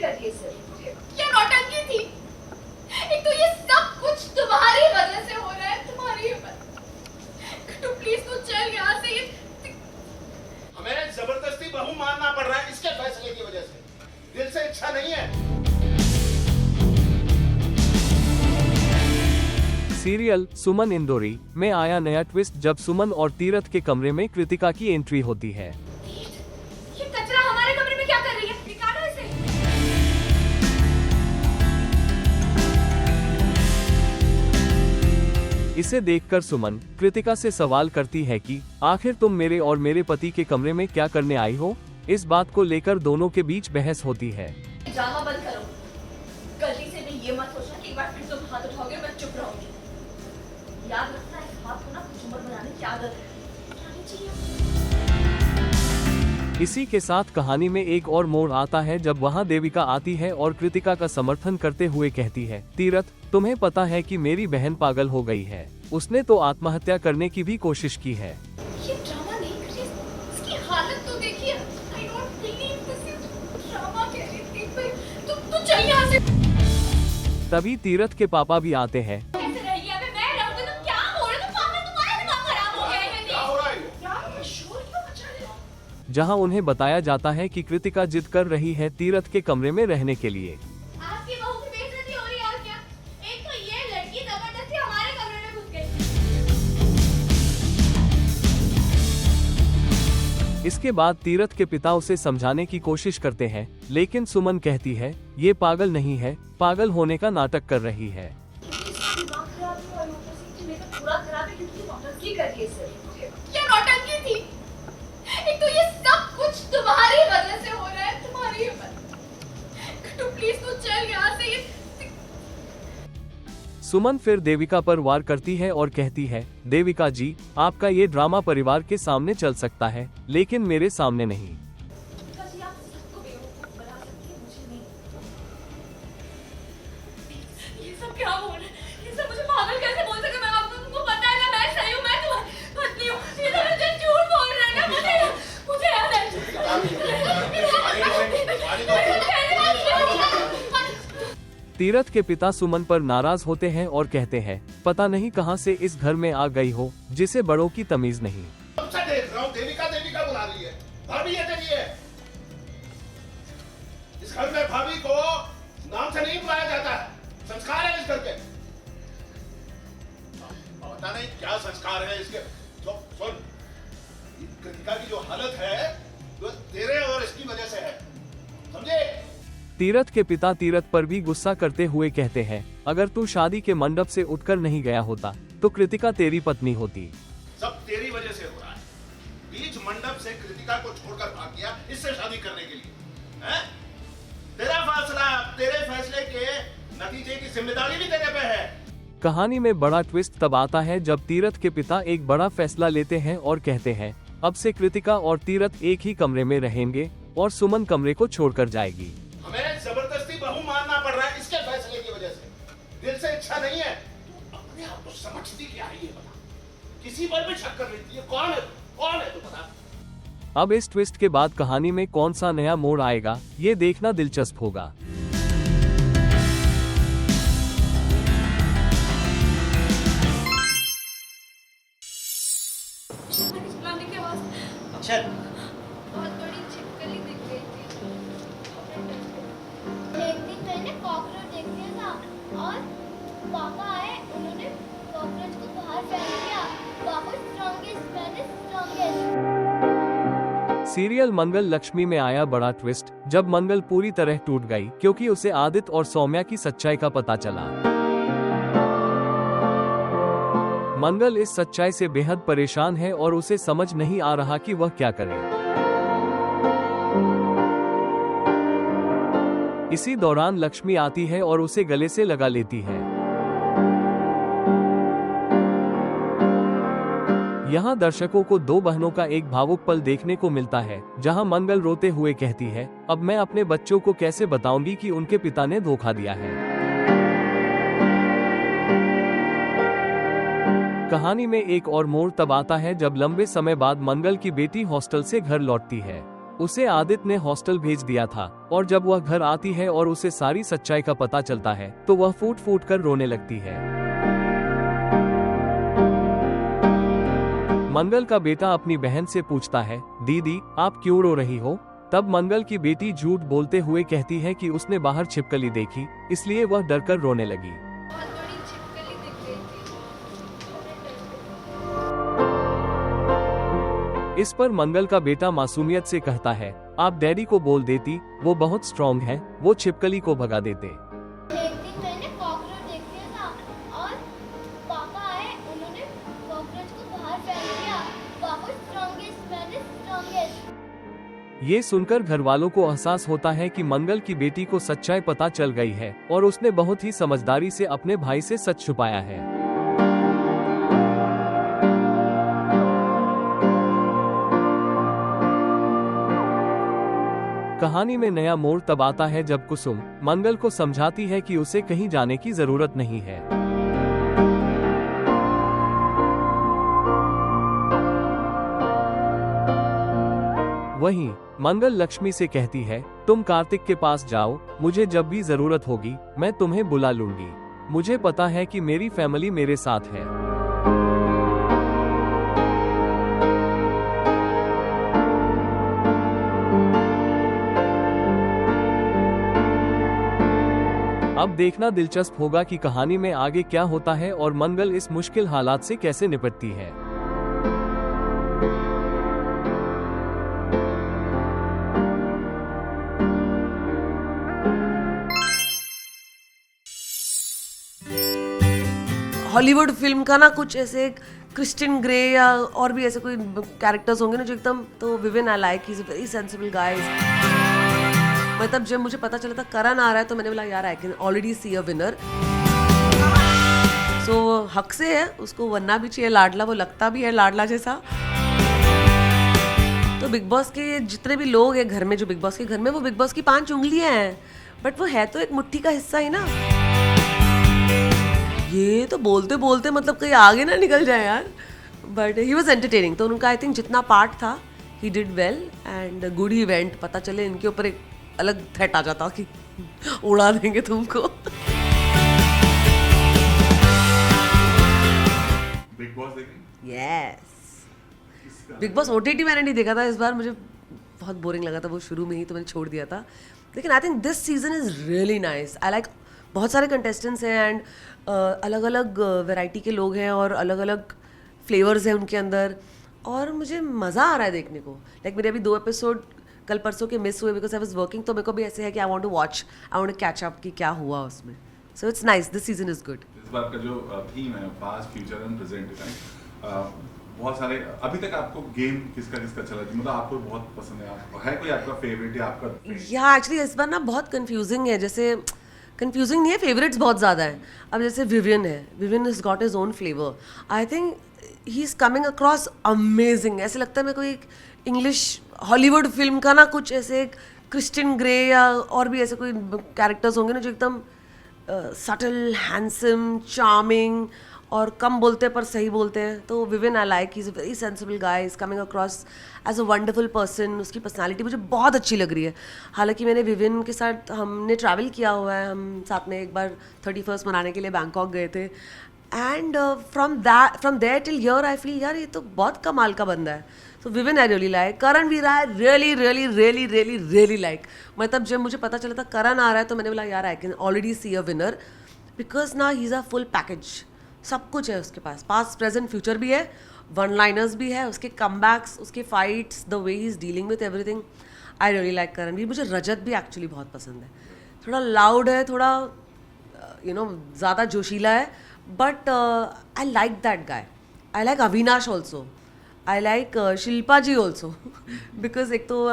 कर रही है सर? क्या नौटंकी थी? एक तो ये सब कुछ तुम्हारी वजह से हो रहा है, तुम्हारी वजह। तो प्लीज तू चल यहाँ से। हमें जबरदस्ती बहू मानना पड़ रहा है इसके फैसले की वजह से, दिल से इच्छा नहीं है। सीरियल सुमन इंदौरी में आया नया ट्विस्ट जब सुमन और तीरथ के कमरे में कृतिका की एंट्री होती है। ये कचरा हमारे कमरे में क्या कर रही है? निकालो इसे। इसे देखकर सुमन कृतिका से सवाल करती है कि आखिर तुम मेरे और मेरे पति के कमरे में क्या करने आई हो। इस बात को लेकर दोनों के बीच बहस होती है। ड्रामा बंद करो। गलती से भी ये मत सोचना कि एक बार फिर तुम हाथ उठाओगे और मैं चुप रहूंगी। याद रखना, इस हाथ को ना झूमर बनाने की आदत है। उठानी चाहिए। इसी के साथ कहानी में एक और मोड़ आता है जब वहां देविका आती है और कृतिका का समर्थन करते हुए कहती है, तीरथ तुम्हें पता है कि मेरी बहन पागल हो गई है, उसने तो आत्महत्या करने की भी कोशिश की है। ये ड्रामा नहीं कर रही, इसकी हालत तो देखिए। I don't believe this is drama कह रही थी भाई। तू चल यहाँ से। तभी तीरथ के पापा भी आते हैं। कैसे रही है? मैं रहूं तो तुम क्या हो रहे हो? तुम पागल, तुम्हारा दिमाग खराब हो गया है। क्या हो रहा है? यार ये शोर क्यों मचा रहे हो? जहां उन्हें बताया जाता है कि कृतिका जिद कर रही है तीरथ के कमरे में रहने के लिए। आपकी बहू की बेइज्जती हो रही है और क्या? एक तो ये लड़की जबरदस्ती हमारे कमरे में घुस गई। इसके बाद तीरथ के पिता उसे समझाने की कोशिश करते हैं, लेकिन सुमन कहती है ये पागल नहीं है, पागल होने का नाटक कर रही है। दिमाग खराब है और ऊपर से मेकअप पूरा खराब है क्योंकि नौटंकी कर रही है सर। क्या नौटंकी थी? एक तो ये सब कुछ तुम्हारी वजह से हो रहा है, तुम्हारी वजह। तो प्लीज तू चल यहाँ से। सुमन फिर देविका पर वार करती है और कहती है, देविका जी आपका ये ड्रामा परिवार के सामने चल सकता है, लेकिन मेरे सामने नहीं। जी आप सबको बेवकूफ बना सकती हैं, मुझे नहीं। ये सब क्या बोल रहे हैं? ये सब मुझे पागल कैसे बोल सके? मैं आपको तुमको पता है ना, मैं सही हूँ, मैं तुम्हारी पत्नी हूँ। ये सब मुझे झूठ बोल रहे हैं ना, मुझे याद है। तीरथ के पिता सुमन पर नाराज होते हैं और कहते हैं, पता नहीं कहां से इस घर में आ गई हो, जिसे बड़ों की तमीज नहीं। कब से देख रहा हूँ देविका देविका बुला रही है, भाभी है तेरी है। इस घर में भाभी को नाम से नहीं बुलाया जाता है, संस्कार है इस घर के। पता नहीं क्या संस्कार है इसके। जो सुन, कृतिका की जो हालत है वो तेरे और इसकी वजह से है, समझे? तीरथ के पिता तीरथ पर भी गुस्सा करते हुए कहते हैं, अगर तू शादी के मंडप से उठकर नहीं गया होता तो कृतिका तेरी पत्नी होती। सब तेरी वजह से हो रहा है। बीच मंडप से कृतिका को छोड़कर भाग गया इससे शादी करने के लिए, हैं? तेरा फैसला, तेरे फैसले के नतीजे की जिम्मेदारी भी तेरे पे है। कहानी में बड़ा ट्विस्ट तब आता है जब तीरथ के पिता एक बड़ा फैसला लेते हैं और कहते हैं, अब से कृतिका और तीरथ एक ही कमरे में रहेंगे और सुमन कमरे को छोड़कर जाएगी। हमें जबरदस्ती बहू मानना पड़ रहा है इसके फैसले की वजह से, दिल से इच्छा नहीं है। तू अपने आप को समझती क्या है ये बता? किसी पर भी शक कर लेती है। कौन है तू बता? अब इस ट्विस्ट के बाद कहानी में कौन सा नया मोड़ आएगा, ये देखना दिलचस्प होगा। अक्षर, बहुत बड़ी छिपकली दिख गई थी। एक दिन मैंने कॉकरोच देख लिया था और पापा आए, उन्होंने कॉकरोच को बाहर फेंक दिया। पापा स्ट्रॉन्गेस्ट, मैंने स्ट्रॉन्गेस्ट। सीरियल मंगल लक्ष्मी में आया बड़ा ट्विस्ट जब मंगल पूरी तरह टूट गई क्योंकि उसे आदित्य और सौम्या की सच्चाई का पता चला। मंगल इस सच्चाई से बेहद परेशान है और उसे समझ नहीं आ रहा कि वह क्या करे। इसी दौरान लक्ष्मी आती है और उसे गले से लगा लेती है। यहाँ दर्शकों को दो बहनों का एक भावुक पल देखने को मिलता है, जहाँ मंगल रोते हुए कहती है, अब मैं अपने बच्चों को कैसे बताऊंगी कि उनके पिता ने धोखा दिया है। कहानी में एक और मोड़ तब आता है जब लंबे समय बाद मंगल की बेटी हॉस्टल से घर लौटती है। उसे आदित्य ने हॉस्टल भेज दिया था और जब वह घर आती है और उसे सारी सच्चाई का पता चलता है तो वह फूट फूट कर रोने लगती है। मंगल का बेटा अपनी बहन से पूछता है, दीदी आप क्यों रो रही हो? तब मंगल की बेटी झूठ बोलते हुए कहती है कि उसने बाहर छिपकली देखी, इसलिए वह डरकर रोने लगी। बहुत बड़ी छिपकली दिख रही थी। इस पर मंगल का बेटा मासूमियत से कहता है, आप डैडी को बोल देती, वो बहुत स्ट्रॉन्ग है, वो छिपकली को भगा देते। एक दिन मैंने कॉकरोच देख लिया था और पापा आए, उन्होंने कॉकरोच को बाहर फेंक दिया। बहुत स्ट्रॉन्गेस्ट, वेरी स्ट्रॉन्गेस्ट। ये सुनकर घर वालों को एहसास होता है कि मंगल की बेटी को सच्चाई पता चल गई है और उसने बहुत ही समझदारी से अपने भाई से सच छुपाया है। कहानी में नया मोड़ तब आता है जब कुसुम मंगल को समझाती है कि उसे कहीं जाने की जरूरत नहीं है। वहीं मंगल लक्ष्मी से कहती है, तुम कार्तिक के पास जाओ, मुझे जब भी जरूरत होगी मैं तुम्हें बुला लूंगी। मुझे पता है कि मेरी फैमिली मेरे साथ है। अब देखना दिलचस्प होगा कि कहानी में आगे क्या होता है और मंगल इस मुश्किल हालात से कैसे निपटती है। हॉलीवुड फिल्म का ना कुछ ऐसे एक क्रिस्टियन ग्रे या और भी ऐसे कोई कैरेक्टर्स होंगे ना जो एकदम, तो Vivian I like, he is a very sensible guy. मतलब जब मुझे पता चला था करण आ रहा है तो मैंने बोला यार I can already see a winner. So हक से है, उसको बनना भी चाहिए लाडला, वो लगता भी है लाडला जैसा। तो बिग बॉस के जितने भी लोग हैं घर में, जो बिग बॉस के घर में, वो बिग बॉस की 5 उंगलियां हैं, बट वो है तो एक मुट्ठी का हिस्सा ही ना। ये तो बोलते बोलते मतलब कहीं आगे ना निकल जाए यार, बट ही वॉज एंटरटेनिंग। तो उनका आई थिंक जितना पार्ट था he did well and good event. पता चले इनके ऊपर एक अलग थ्रेट आ जाता कि उड़ा देंगे तुमको। बिग बॉस देखें? यस, बिग बॉस OTT मैंने नहीं देखा था इस बार, मुझे बहुत बोरिंग लगा था वो शुरू में ही, तो मैंने छोड़ दिया था। लेकिन I think this season is really nice. I like, बहुत सारे कंटेस्टेंट्स हैं एंड अलग अलग वैरायटी के लोग हैं और अलग अलग फ्लेवर्स हैं उनके अंदर, और मुझे मज़ा आ रहा है देखने को। लाइक मेरे अभी 2 एपिसोड कल परसों के मिस हुए बिकॉज आई वाज वर्किंग, तो मेरे को भी ऐसे है कि I want to watch, I want to catch up कि क्या हुआ उसमें। So it's nice, this season is good. इस बार का जो थीम है पास्ट फ्यूचर एंड प्रेजेंट, बहुत सारे अभी तक आपको गेम किसका किसका चला, मतलब आपको बहुत पसंद है कोई आपका फेवरेट या आपका? या एक्चुअली इस बार ना बहुत कंफ्यूजिंग है, जैसे कंफ्यूजिंग नहीं है, फेवरेट्स बहुत ज़्यादा है। अब जैसे विवियन है, Vivian is got his own flavour. I think he is coming across amazing. ऐसे लगता है मेरे को एक इंग्लिश हॉलीवुड फिल्म का ना कुछ ऐसे एक क्रिस्टियन ग्रे या और भी ऐसे कोई कैरेक्टर्स होंगे ना जो एकदम सटल, हैंडसम, चार्मिंग और कम बोलते पर सही बोलते हैं। तो Vivian I like, he is a very sensible guy, is coming across as a wonderful person. उसकी पर्सनालिटी मुझे बहुत अच्छी लग रही है। हालांकि मैंने विविन के साथ, हमने ट्रैवल किया हुआ है, हम साथ में एक बार 31st मनाने के लिए बैंकॉक गए थे, and from there till here I feel यार ये तो बहुत कमाल का बंदा है। So Vivian I really like. Karan Veer I really really really really really like. मतलब जब मुझे पता चला था करण आ रहा है तो मैंने बोला यार I can already see a winner, because ना he is a full package, सब कुछ है उसके पास, पास्ट प्रेजेंट फ्यूचर भी है, वन लाइनर्स भी है, उसके कमबैक्स, उसके fights, the way he is dealing with everything. I really like Karan Veer. मुझे रजत भी एक्चुअली बहुत पसंद है, थोड़ा लाउड है, थोड़ा ज़्यादा जोशीला है, but I like that guy. I like Avinash also, I like Shilpa ji also, because एक तो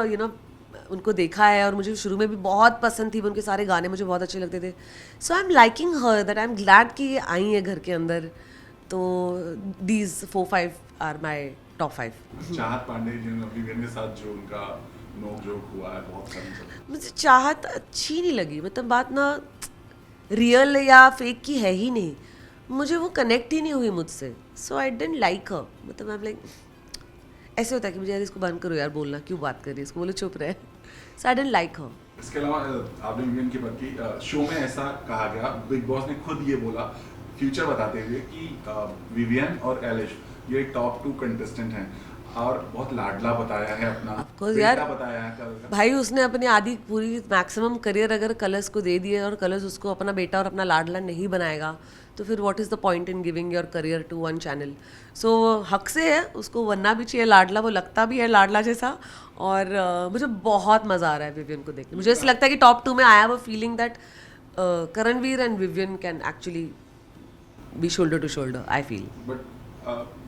उनको देखा है और मुझे शुरू में भी बहुत पसंद थी, उनके सारे गाने मुझे बहुत अच्छे लगते थे। So I am liking her, that I am glad कि ये आई है घर के अंदर। तो दीज 4-5 आर माई टॉप 5। चाहत पांडे जी ने विवियन के साथ जो उनका नोक जोक हुआ है बहुत सारी, मुझे चाहत अच्छी नहीं लगी। मतलब बात ना रियल या फेक की है ही नहीं, मुझे वो कनेक्ट ही नहीं हुई मुझसे। सो आई डिडंट लाइक हर। मतलब आई एम लाइक ऐसे होता है कि मुझे यार इसको बंद करो यार बोलना, क्यों बात कर रही है, इसको बोलो चुप रहे. सो आई डिडंट लाइक हर. इसके अलावा आपने विवियन की बात की, शो में ऐसा कहा गया, बिग बॉस ने खुद ये बोला फ्यूचर बताते हुए कि विवियन और एलिश ये टॉप 2 कंटेस्टेंट हैं और बहुत लाडला बताया है अपना, Of course, यार. बेटा बताया है कल का. भाई उसने अपनी आधी पूरी मैक्सिमम करियर अगर कलर्स को दे दिए और कलर्स उसको अपना बेटा और अपना लाडला नहीं बनाएगा तो फिर what is the point in giving your career to one channel. So हक से है, उसको बनना भी चाहिए लाडला, वो लगता भी है लाडला जैसा. और मुझे बहुत मज़ा आ रहा है विवियन को देख के. मुझे ऐसा लगता है कि टॉप 2 में I have a feeling that Karanveer and Vivian can actually be shoulder to shoulder, I feel. But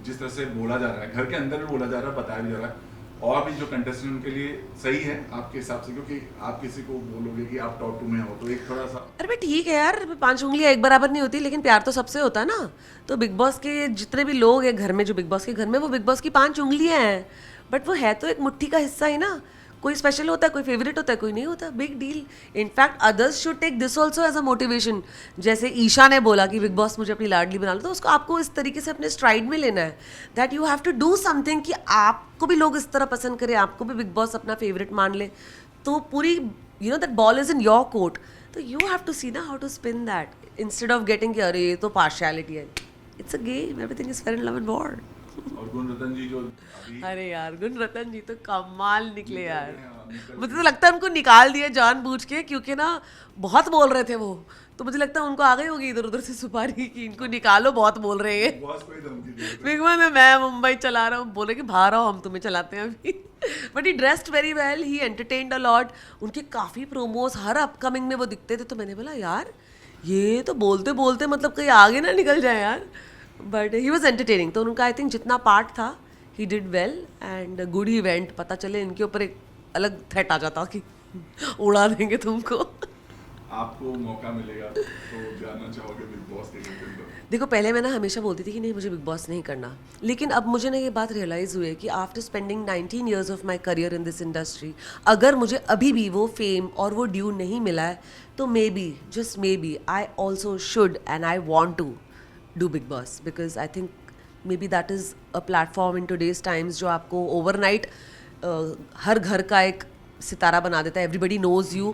जिस तरह से बोला जा रहा है, घर के अंदर भी बोला जा रहा है, बताया भी जा रहा है, और भी जो कंटेस्टेंट उनके लिए सही है आपके हिसाब से, क्योंकि आप किसी को बोलोगे कि आप टॉप 2 में हो तो एक थोड़ा सा. अरे भाई ठीक है यार, 5 उंगलियां एक बराबर नहीं होती, लेकिन प्यार तो सबसे होता है ना. तो बिग बॉस के जितने भी लोग हैं घर में, जो बिग बॉस के घर में, वो बिग बॉस की 5 उंगलियां हैं, बट वो है तो एक मुट्ठी का हिस्सा ही ना. कोई स्पेशल होता है, कोई फेवरेट होता है, कोई नहीं होता. Big deal. In fact others should take this also as a motivation. जैसे ईशा ने बोला कि बिग बॉस मुझे अपनी लाडली बना लो, तो उसको आपको इस तरीके से अपने स्ट्राइड में लेना है that you have to do something कि आपको भी लोग इस तरह पसंद करें, आपको भी बिग बॉस अपना फेवरेट मान ले. तो पूरी you know that ball is in your court, तो यू हैव टू सी ना how to spin that instead of getting कि अरे ये तो पार्शियलिटी है. It's a game, everything is fair in love and war. और गुणरत्न जी जो अभी अरे यार गुणरत्न जी तो कमाल निकले यार. मुझे तो लगता है उनको निकाल दिया जानबूझ के, क्योंकि ना बहुत बोल रहे थे वो. तो मुझे लगता है उनको आ गई होगी इधर उधर से सुपारी कि इनको निकालो, बहुत बोल रहे हैं. बॉस को ही धमकी दी है. बिग बॉस में मैं मुंबई चला रहा हूँ, बोले कि बाहर आओ हम तुम्हें चलाते हैं अभी. But he dressed very well, he entertained a lot. उनके काफ़ी प्रोमोज हर अपकमिंग में वो दिखते थे, तो मैंने बोला यार ये तो बोलते बोलते मतलब कहीं आगे ना निकल जाए यार. But he was entertaining. तो उनका आई थिंक जितना पार्ट था he did well and good event. पता चले इनके ऊपर एक अलग थ्रेट आ जाता कि उड़ा देंगे तुमको. आपको मौका मिलेगा तो जाना चाहोगे बिग बॉस के अंदर? देखो पहले मैं ना हमेशा बोलती थी कि नहीं मुझे बिग बॉस नहीं करना, लेकिन अब मुझे ना ये बात रियलाइज़ हुई है कि after spending 19 years of my career in this industry, अगर मुझे अभी भी वो फेम और वो ड्यू नहीं मिला है तो maybe, just maybe, I also should and I want to do Bigg Boss, because I think maybe that is a platform in today's times जो आपको ओवरनाइट हर घर का एक सितारा बना देता है. एवरीबडी नोज़ यू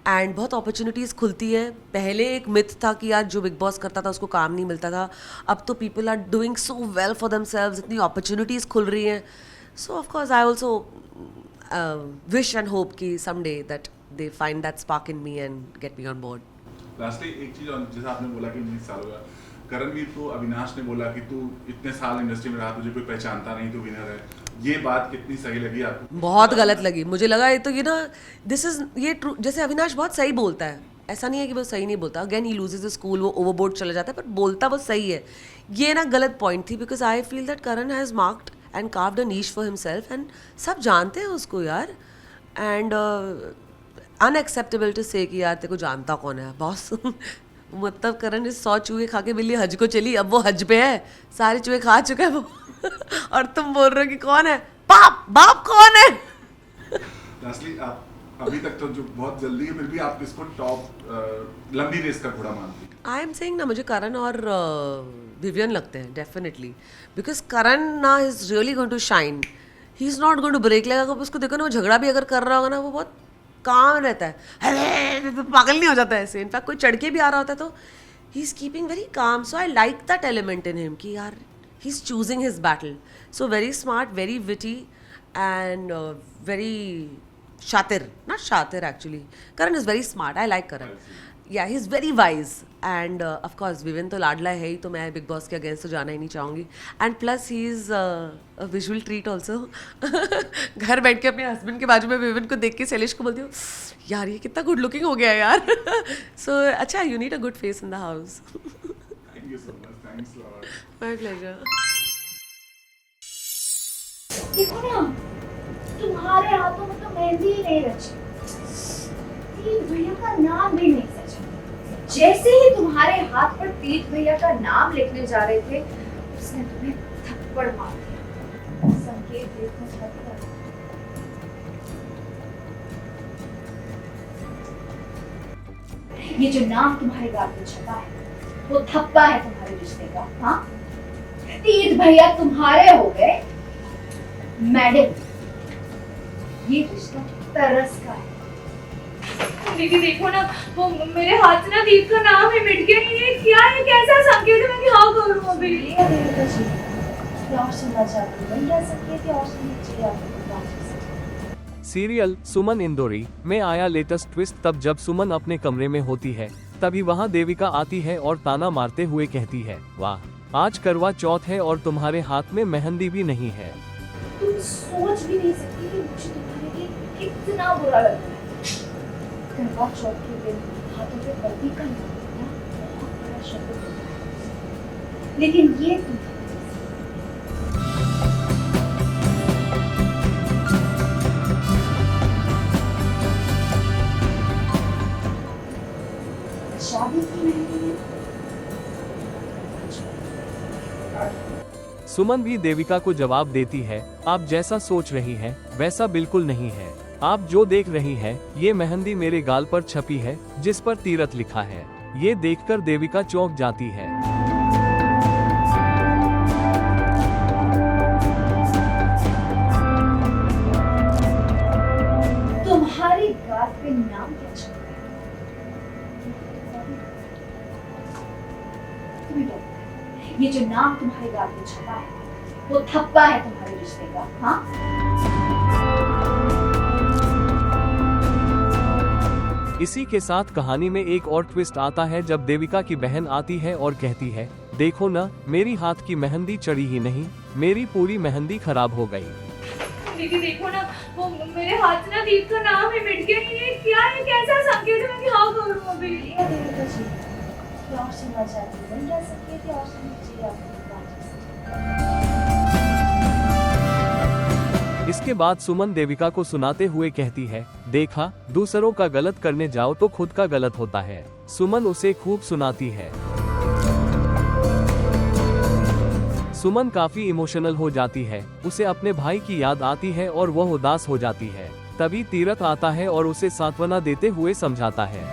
एंड बहुत opportunities खुलती है. पहले एक मिथ था कि यार जो बिग बॉस करता था उसको काम नहीं मिलता था. अब तो people are doing so well for themselves, इतनी अपॉर्चुनिटीज़ खुल रही हैं. So of course I also wish and hope कि someday that they find that spark in me and get me on board. Lastly एक चीज और, जैसे आपने बोला कि 19 साल हो गया, करणवीर को अविनाश ने बोला कि तू इतने साल इंडस्ट्री में रहा, तुझे कोई पहचानता नहीं, तू विनर है. ये बात कितनी सही लगी आपको? बहुत गलत लगी मुझे. लगा ये तो ये ना दिस इज ये ट्रू. जैसे अविनाश बहुत सही बोलता है, ऐसा नहीं है कि वो सही नहीं बोलता. अगेन ही लूजेज स्कूल, वो ओवरबोर्ड चला जाता है, पर बोलता वो सही है. ये ना गलत पॉइंट थी, because I feel that Karan has marked and carved a niche for himself and सब जानते हैं उसको यार. एंड अनएक्सेप्टेबल टू से कि यार तेरे को जानता कौन है बॉस. मतलब करण इस 100 चूहे खा के बिल्ली हज को चली, अब वो हज पे है, सारे चूहे खा चुका है वो. और तुम बोल रहे हो कि कौन है बाप, बाप कौन है? लास्टली आप अभी तक तो जो बहुत जल्दी है, फिर भी आप किसको टॉप लंबी रेस का घोड़ा मानती हैं? आई एम सेइंग ना, मुझे करण और विवियन लगते हैं डेफिनेटली, बिकॉज करण ना is really going to shine. He is not going to break. लगा उसको देखो ना, वो झगड़ा भी अगर कर रहा होगा ना, वो बहुत काम रहता है, अरे पागल नहीं हो जाता है ऐसे. इनफैक्ट कोई चढ़ के भी आ रहा होता है तो he is keeping very calm. So I like that element in him कि यार he is choosing his battle. So very smart, very witty and very शातिर. नॉट शातिर actually, Karan is very smart. I like Karan. Yeah he is very wise and of course Vivian तो लाडला है ही, तो मैं big boss के अगेंस्ट तो जाना ही नहीं चाहूँगी. And plus he is a visual treat also. घर बैठ के अपने हस्बैंड के बाजू में विविन को देख के शैलेश को बोलती हूँ यार ये कितना गुड लुकिंग हो गया यार. सो अच्छा, you need a good face in the house. Thank you so much. Thanks lot. My pleasure. देखो ना, तुम्हारे हाथों में तो मेहंदी ही नहीं रची, तीर्थ भैया का नाम भी नहीं सचा. जैसे ही तुम्हारे हाथ पर तीर्थ भैया का नाम लिखने जा रहे थे, उसने तुम्हें थप्पड़ मार दिया. संकेत देखो थप्पड़. ये जो नाम तुम्हारे गाल पे छपा है, वो थप्पा है तुम्हारे रिश्ते का. हाँ, तीर्थ भैया तुम्हारे हो गए मैडम, ये रिश्ता तरस का है। दीदी देखो ना, वो मेरे हाथ से ना दीप का नाम ही मिट गया। ये क्या है, कैसा संकेत है? मैं क्या करूं अभी? ये देविका जी, क्या और सुनना चाहती हूँ? क्या संकेत है और सुनना चाहिए आपको? सीरियल सुमन इंदौरी में आया लेटेस्ट ट्विस्ट तब जब सुमन अपने कमरे में होती है, तभी वहां देविका आती है और ताना मारते हुए कहती है, वाह, आज करवा चौथ है और तुम्हारे हाथ में मेहंदी भी नहीं है। तुम सोच भी नहीं सकती कि मुझे तुम्हारे लिए कितना बुरा लगता है। करवा चौथ के दिन हाथों पे पति का नाम बहुत बड़ा शब्द होता है, लेकिन ये शादी की नहीं है। सुमन भी देविका को जवाब देती है, आप जैसा सोच रही हैं, वैसा बिल्कुल नहीं है। आप जो देख रही हैं, ये मेहंदी मेरे गाल पर छपी है, जिस पर तीरथ लिखा है। ये देखकर देविका चौंक जाती है। तुम्हारी गाल पे नाम क्या छपा है? तुम्हें क्या लगता है? ये जो नाम तुम्हारे गाल पे छपा है, वो थप्पा है तुम्हारे रिश्ते का, हाँ? इसी के साथ कहानी में एक और ट्विस्ट आता है जब देविका की बहन आती है और कहती है, देखो ना, मेरी हाथ की मेहंदी चढ़ी ही नहीं, मेरी पूरी मेहंदी खराब हो गई। दीदी देखो ना, वो मेरे हाथ से ना दीप का नाम ही मिट गया। ये क्या है, कैसा संकेत है? मैं क्या करूं अभी? ये देविका जी, क्या और सुनना चाहती हूँ? क्या संकेत है और सुनना चाहिए आपको? इसके बाद सुमन देविका को सुनाते हुए कहती है, देखा, दूसरों का गलत करने जाओ तो खुद का गलत होता है। सुमन उसे खूब सुनाती है। सुमन काफी इमोशनल हो जाती है, उसे अपने भाई की याद आती है और वह उदास हो जाती है। तभी तीरथ आता है और उसे सांत्वना देते हुए समझाता है।